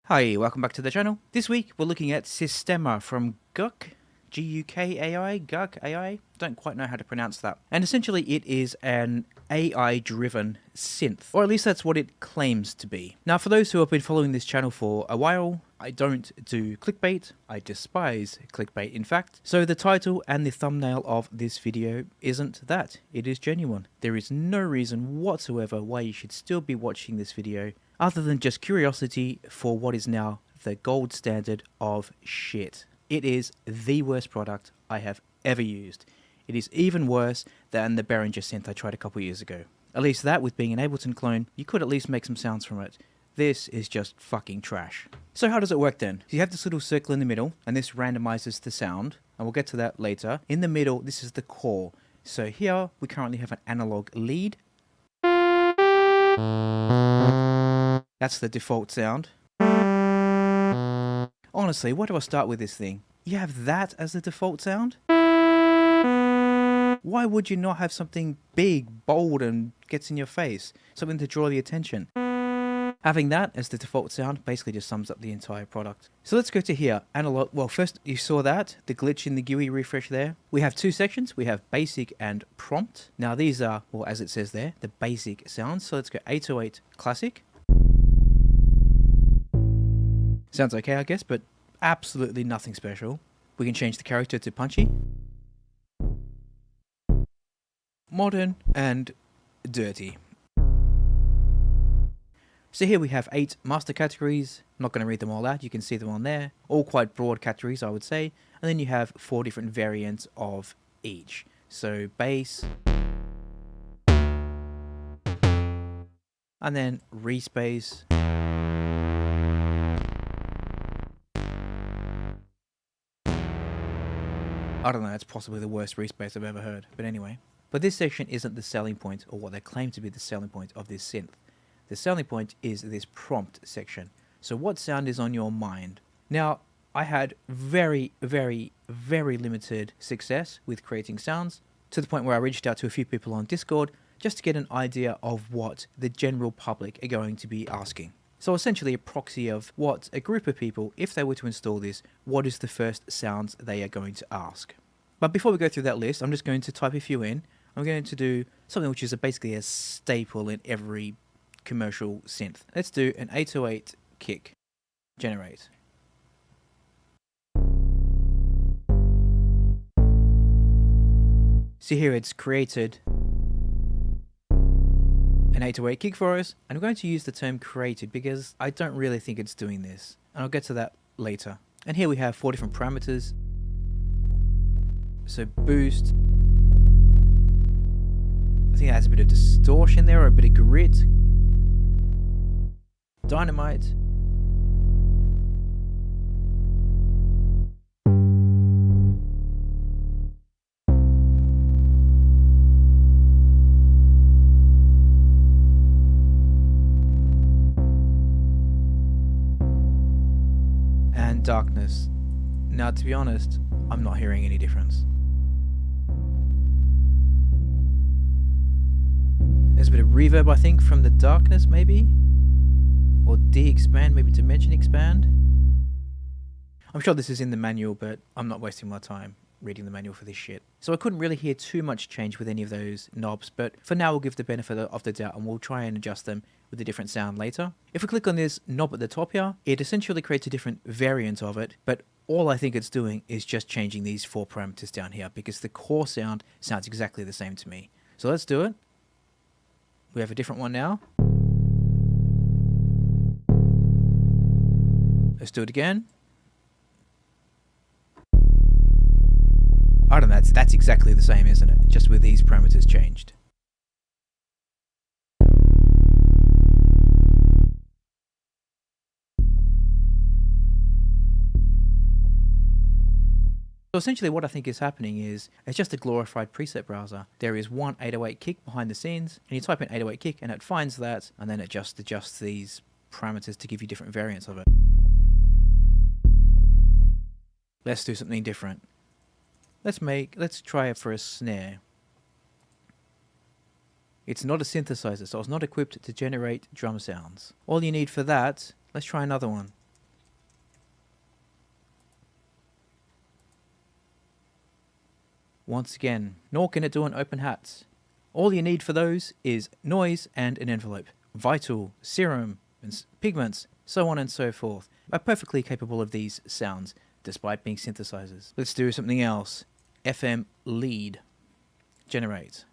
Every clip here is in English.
Hi, welcome back to the channel. This week we're looking at Sistema from Guk, Guk AI, Guk AI. Don't quite know how to pronounce that. And essentially it is an AI-driven synth, or at least that's what it claims to be. Now, for those who have been following this channel for a while, I don't do clickbait. I despise clickbait, in fact. So the title and the thumbnail of this video isn't that. It is genuine. There is no reason whatsoever why you should still be watching this video other than just curiosity for what is now the gold standard of shit. It is the worst product I have ever used. It is even worse than the Behringer synth I tried a couple years ago. At least that, with being an Ableton clone, you could at least make some sounds from it. This is just fucking trash. So how does it work then? You have this little circle in the middle, and this randomizes the sound, and we'll get to that later. In the middle, this is the core. So here, we currently have an analog lead. That's the default sound. Honestly, why do I start with this thing? You have that as the default sound? Why would you not have something big, bold, and gets in your face? Something to draw the attention. Having that as the default sound basically just sums up the entire product. So let's go to here. Analog. Well, first you saw that, the glitch in the GUI refresh there. We have two sections. We have basic and prompt. Now these are, well, as it says there, the basic sounds. So let's go 808 classic. Sounds okay, I guess, but absolutely nothing special. We can change the character to punchy, modern, and dirty. So here we have 8 master categories. I'm not going to read them all out. You can see them on there. All quite broad categories, I would say. And then you have 4 different variants of each. So bass, and then respace, I don't know, it's possibly the worst respace I've ever heard, but anyway. But this section isn't the selling point, or what they claim to be the selling point of this synth. The selling point is this prompt section. So what sound is on your mind? Now, I had very, very, very limited success with creating sounds, to the point where I reached out to a few people on Discord just to get an idea of what the general public are going to be asking. So essentially a proxy of what a group of people, if they were to install this, what is the first sounds they are going to ask. But before we go through that list, I'm just going to type a few in. I'm going to do something which is basically a staple in every commercial synth. Let's do an 808 kick. Generate. See here, it's created an 808 kick for us, and I'm going to use the term created because I don't really think it's doing this, and I'll get to that later. And here we have 4 different parameters. So boost, I think it has a bit of distortion there, or a bit of grit. Dynamite. And darkness. Now, to be honest, I'm not hearing any difference. There's a bit of reverb, I think, from the darkness, maybe? Or de-expand, maybe dimension expand? I'm sure this is in the manual, but I'm not wasting my time reading the manual for this shit. So I couldn't really hear too much change with any of those knobs, but for now we'll give the benefit of the doubt and we'll try and adjust them with a different sound later. If we click on this knob at the top here, it essentially creates a different variant of it, but all I think it's doing is just changing these 4 parameters down here because the core sound sounds exactly the same to me. So let's do it. We have a different one now. Let's do it again. I don't know, that's exactly the same, isn't it? Just with these parameters changed. So essentially what I think is happening is, it's just a glorified preset browser. There is one 808 kick behind the scenes, and you type in 808 kick and it finds that, and then it just adjusts these parameters to give you different variants of it. Let's do something different. Let's try it for a snare. It's not a synthesizer, so it's not equipped to generate drum sounds. All you need for that, let's try another one. Once again, nor can it do on open hats. All you need for those is noise and an envelope. Vital, serum, and pigments, so on and so forth, are perfectly capable of these sounds, despite being synthesizers. Let's do something else. FM lead. Generate.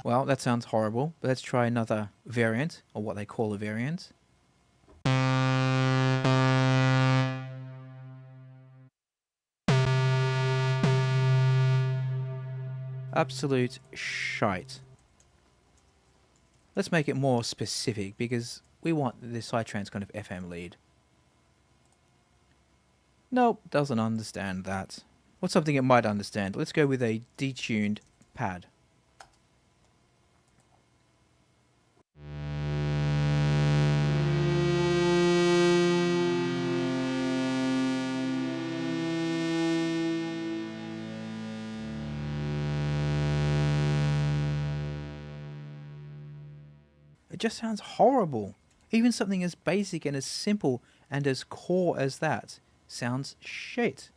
Well, that sounds horrible, but let's try another variant, or what they call a variant. Absolute shite. Let's make it more specific, because we want the Psytrance kind of FM lead. Nope, doesn't understand that. What's something it might understand? Let's go with a detuned pad. It just sounds horrible. Even something as basic and as simple and as core as that sounds shit.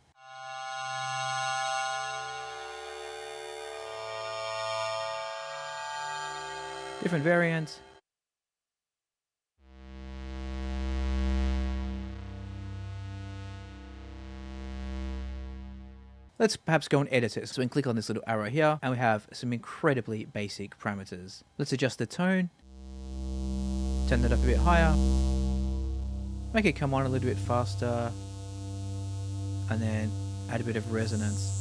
Different variant. Let's perhaps go and edit it. So we can click on this little arrow here and we have some incredibly basic parameters. Let's adjust the tone. Turn that up a bit higher. Make it come on a little bit faster. And then add a bit of resonance.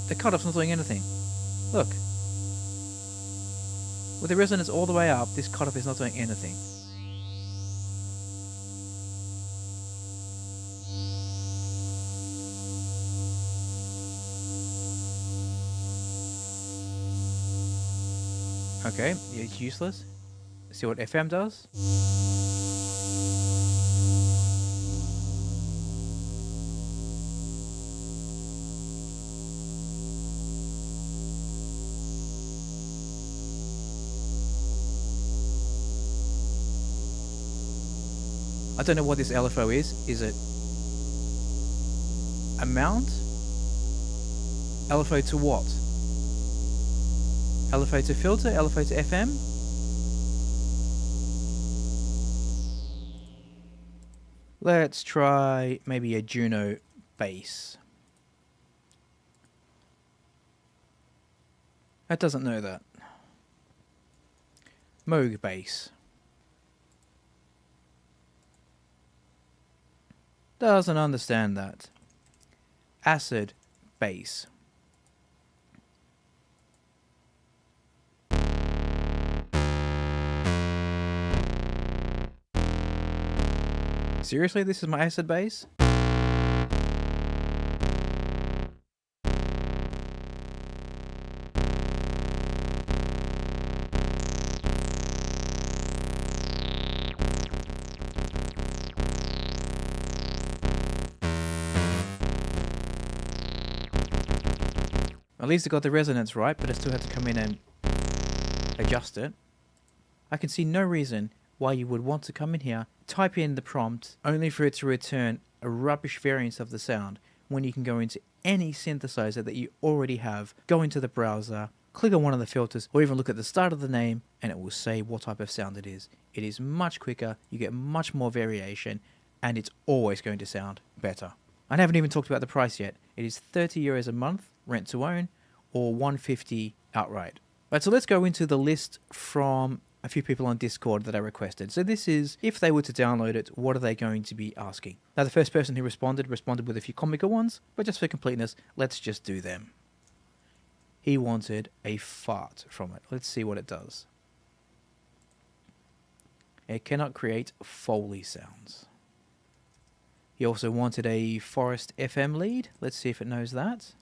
The cutoff's not doing anything. Look. With the resonance all the way up, this cutoff is not doing anything. Okay, it's useless. See what FM does? I don't know what this LFO is. Is it a mount? LFO to what? LFO to filter? LFO to FM? Let's try maybe a Juno bass. That doesn't know that. Moog bass. Doesn't understand that. Acid bass. Seriously, this is my acid bass? At least I got the resonance right, but I still had to come in and adjust it. I can see no reason why you would want to come in here, type in the prompt, only for it to return a rubbish variance of the sound, when you can go into any synthesizer that you already have, go into the browser, click on one of the filters, or even look at the start of the name, and it will say what type of sound it is. It is much quicker, you get much more variation, and it's always going to sound better. I haven't even talked about the price yet. It is €30 a month, rent to own, or $150 outright. Right, so let's go into the list from a few people on Discord that I requested. So this is, if they were to download it, what are they going to be asking? Now the first person who responded with a few comical ones, but just for completeness, let's just do them. He wanted a fart from it. Let's see what it does. It cannot create Foley sounds. He also wanted a Forest FM lead. Let's see if it knows that.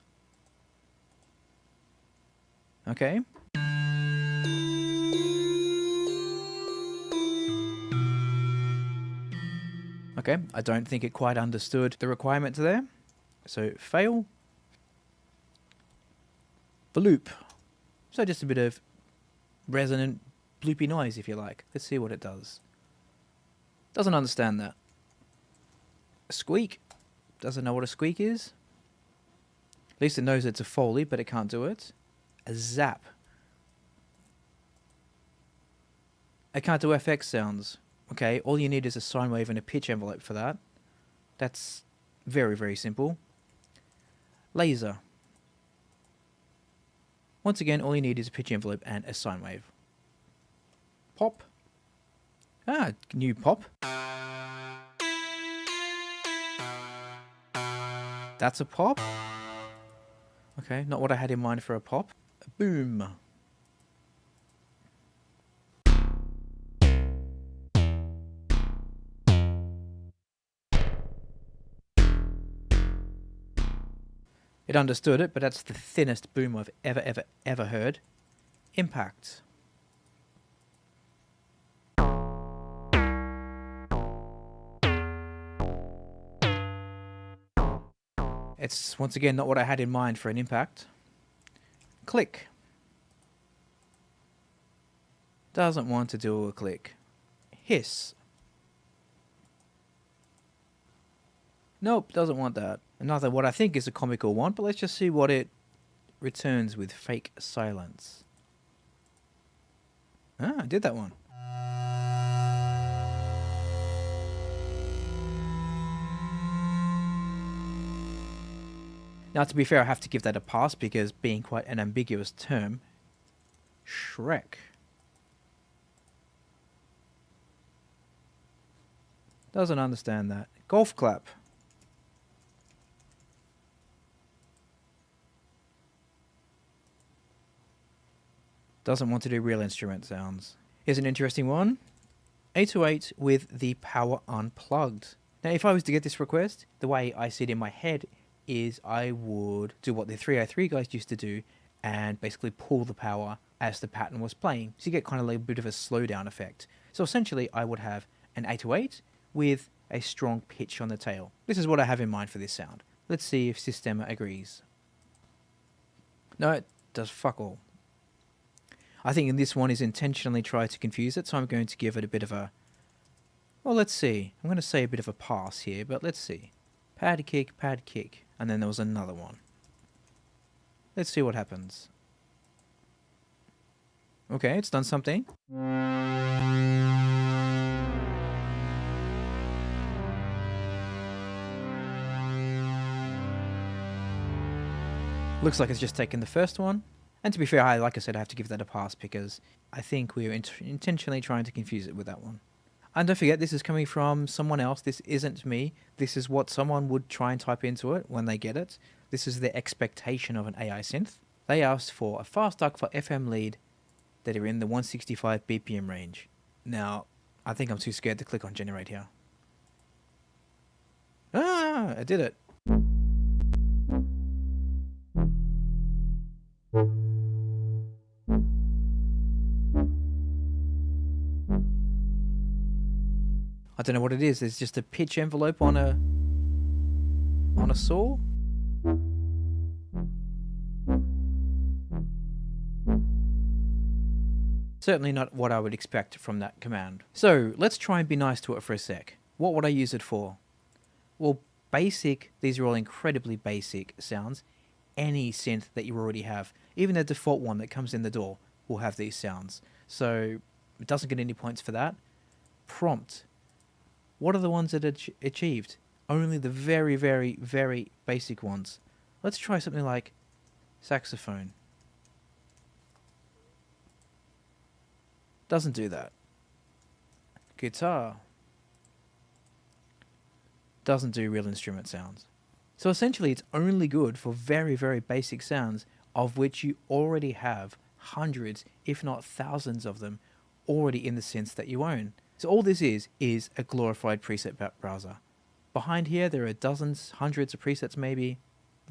Okay. Okay, I don't think it quite understood the requirement there. So fail. The loop. So just a bit of resonant bloopy noise, if you like. Let's see what it does. Doesn't understand that. A squeak. Doesn't know what a squeak is. At least it knows it's a Foley, but it can't do it. A zap. I can't do FX sounds. Okay, all you need is a sine wave and a pitch envelope for that. That's very, very simple. Laser. Once again, all you need is a pitch envelope and a sine wave. Pop. Ah, new pop. That's a pop. Okay, not what I had in mind for a pop. A boom. It understood it, but that's the thinnest boom I've ever heard. Impact. It's once again not what I had in mind for an impact. Click. Doesn't want to do a click. Hiss. Nope, doesn't want that. Another what I think is a comical one, but let's just see what it returns with fake silence. Ah, I did that one. Now, to be fair, I have to give that a pass because being quite an ambiguous term. Shrek. Doesn't understand that. Golf clap. Doesn't want to do real instrument sounds. Here's an interesting one. 808 with the power unplugged. Now, if I was to get this request, the way I see it in my head is I would do what the 303 guys used to do and basically pull the power as the pattern was playing. So you get kind of like a bit of a slowdown effect. So essentially I would have an 808 with a strong pitch on the tail. This is what I have in mind for this sound. Let's see if Sistema agrees. No, it does fuck all. I think in this one is intentionally try to confuse it, so I'm going to give it a bit of a... Well, let's see. I'm going to say a bit of a pass here, but let's see. Pad kick, and then there was another one. Let's see what happens. Okay, it's done something. Looks like it's just taken the first one. And to be fair, like I said, I have to give that a pass because I think we were intentionally trying to confuse it with that one. And don't forget, this is coming from someone else. This isn't me. This is what someone would try and type into it when they get it. This is the expectation of an AI synth. They asked for a fast duck for FM lead that are in the 165 BPM range. Now, I think I'm too scared to click on generate here. Ah, I did it. I don't know what it is. It's just a pitch envelope on a saw. Certainly not what I would expect from that command. So let's try and be nice to it for a sec. What would I use it for? Well, basic. These are all incredibly basic sounds. Any synth that you already have, even the default one that comes in the door, will have these sounds. So it doesn't get any points for that. Prompt. What are the ones that are achieved? Only the very, very, very basic ones. Let's try something like saxophone. Doesn't do that. Guitar. Doesn't do real instrument sounds. So essentially it's only good for very, very basic sounds of which you already have hundreds, if not thousands of them already in the synths that you own. So all this is a glorified preset browser. Behind here, there are dozens, hundreds of presets maybe.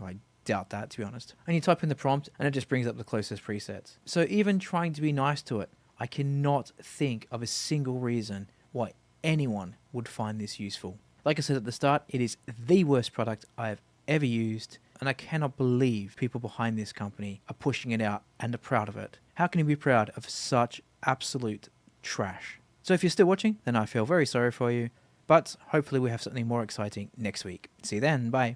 I doubt that, to be honest. And you type in the prompt, and it just brings up the closest presets. So even trying to be nice to it, I cannot think of a single reason why anyone would find this useful. Like I said at the start, it is the worst product I've ever used. and I cannot believe people behind this company are pushing it out and are proud of it. How can you be proud of such absolute trash? So if you're still watching, then I feel very sorry for you, but hopefully we have something more exciting next week. See you then, bye.